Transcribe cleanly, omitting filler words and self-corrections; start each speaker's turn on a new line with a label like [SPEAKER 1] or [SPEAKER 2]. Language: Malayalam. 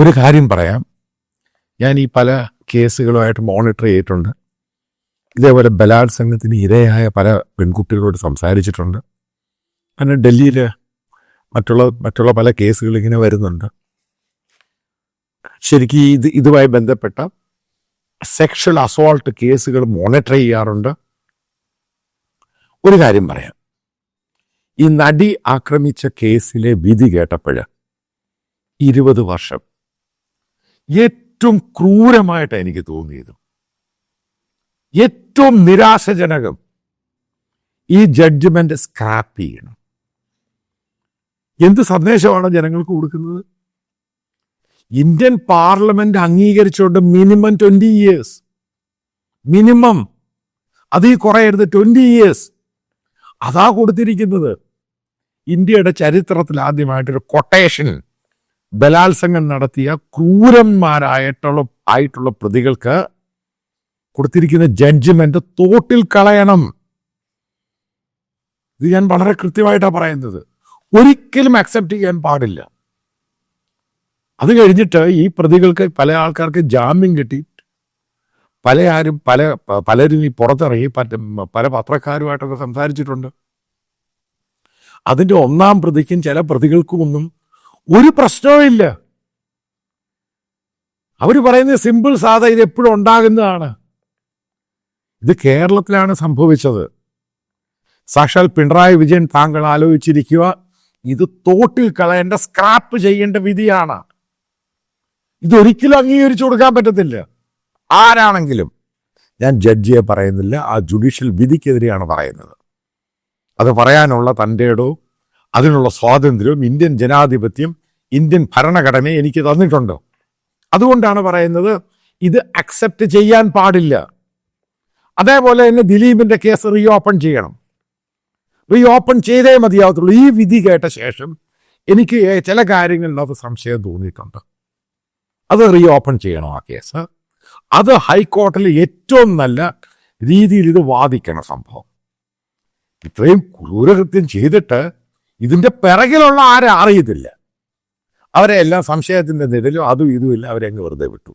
[SPEAKER 1] ഒരു കാര്യം പറയാം, ഞാൻ ഈ പല കേസുകളുമായിട്ട് മോണിറ്റർ ചെയ്തിട്ടുണ്ട്. ഇതേപോലെ ബലാത്സംഗത്തിന് ഇരയായ പല പെൺകുട്ടികളോട് സംസാരിച്ചിട്ടുണ്ട്. അങ്ങനെ ഡൽഹിയിൽ മറ്റുള്ള പല കേസുകൾ ഇങ്ങനെ വരുന്നുണ്ട്. ശരിക്കും ഇതുമായി ബന്ധപ്പെട്ട സെക്ഷൽ അസോൾട്ട് കേസുകൾ മോണിറ്റർ ചെയ്യാറുണ്ട്. ഒരു കാര്യം പറയാം, ഈ നടി ആക്രമിച്ച കേസിലെ വിധി കേട്ടപ്പോൾ 20 വർഷം ഏറ്റവും ക്രൂരമായിട്ട് എനിക്ക് തോന്നിയത്, ഏറ്റവും നിരാശജനകം, ഈ ജഡ്ജ്മെന്റ് സ്ക്രാപ്പ് ചെയ്യണം. എന്ത് സന്ദേശമാണ് ജനങ്ങൾക്ക് കൊടുക്കുന്നത്? ഇന്ത്യൻ പാർലമെന്റ് അംഗീകരിച്ചുകൊണ്ട് മിനിമം 20 years, മിനിമം, അതിൽ കുറയരുത്, 20 years. അതാ കൊടുത്തിരിക്കുന്നത്. ഇന്ത്യയുടെ ചരിത്രത്തിൽ ആദ്യമായിട്ടൊരു കൊട്ടേഷൻ, ബലാത്സംഗം നടത്തിയ ക്രൂരന്മാരായിട്ടുള്ള പ്രതികൾക്ക് കൊടുത്തിരിക്കുന്ന ജഡ്ജ്മെന്റ് തോട്ടിൽ കളയണം. ഇത് ഞാൻ വളരെ കൃത്യമായിട്ടാണ് പറയുന്നത്. ഒരിക്കലും അക്സെപ്റ്റ് ചെയ്യാൻ പാടില്ല. അത് കഴിഞ്ഞിട്ട് ഈ പ്രതികൾക്ക് പല ആൾക്കാർക്ക് ജാമ്യം കിട്ടി. പലരും ഈ പുറത്തിറങ്ങി പല പത്രക്കാരുമായിട്ടൊക്കെ സംസാരിച്ചിട്ടുണ്ട്. അതിൻ്റെ 1-ാം പ്രതിക്കും ചില പ്രതികൾക്കും ഒന്നും ഒരു പ്രശ്നവുമില്ല. അവർ പറയുന്നത് സിമ്പിൾ, സാധാ, ഇത് എപ്പോഴും ഉണ്ടാകുന്നതാണ്. ഇത് കേരളത്തിലാണ് സംഭവിച്ചത്. സാക്ഷാൽ പിണറായി വിജയൻ താങ്കൾ ആലോചിച്ചിരിക്കുക, ഇത് തോട്ടിൽ കളയേണ്ട, സ്ക്രാപ്പ് ചെയ്യേണ്ട വിധിയാണ്. ഇതൊരിക്കലും അംഗീകരിച്ചു കൊടുക്കാൻ പറ്റത്തില്ല, ആരാണെങ്കിലും. ഞാൻ ജഡ്ജിയെ പറയുന്നില്ല, ആ ജുഡീഷ്യൽ വിധിക്കെതിരെയാണ് പറയുന്നത്. അത് പറയാനുള്ള തൻ്റെടോ അതിനുള്ള സ്വാതന്ത്ര്യവും ഇന്ത്യൻ ജനാധിപത്യം, ഇന്ത്യൻ ഭരണഘടന എനിക്ക് തന്നിട്ടുണ്ട്. അതുകൊണ്ടാണ് പറയുന്നത്, ഇത് അക്സെപ്റ്റ് ചെയ്യാൻ പാടില്ല. അതേപോലെ തന്നെ ദിലീപിന്റെ കേസ് റീഓപ്പൺ ചെയ്യണം. റീഓപ്പൺ ചെയ്തേ മതിയാവത്തുള്ളൂ. ഈ വിധി കേട്ട ശേഷം എനിക്ക് ചില കാര്യങ്ങളിലത് സംശയം തോന്നിയിട്ടുണ്ട്. അത് റീഓപ്പൺ ചെയ്യണം ആ കേസ്. അത് ഹൈക്കോടതിയിൽ ഏറ്റവും നല്ല രീതിയിൽ ഇത് വാദിക്കണം. സംഭവം ഇത്രയും ക്രൂരകൃത്യം ചെയ്തിട്ട് ഇതിന്റെ പിറകിലുള്ള ആരെ അറിയത്തില്ല. അവരെ എല്ലാം സംശയത്തിന്റെ നിഴലും അതും ഇതുമില്ല, അവരെ അങ്ങ് വെറുതെ വിട്ടു.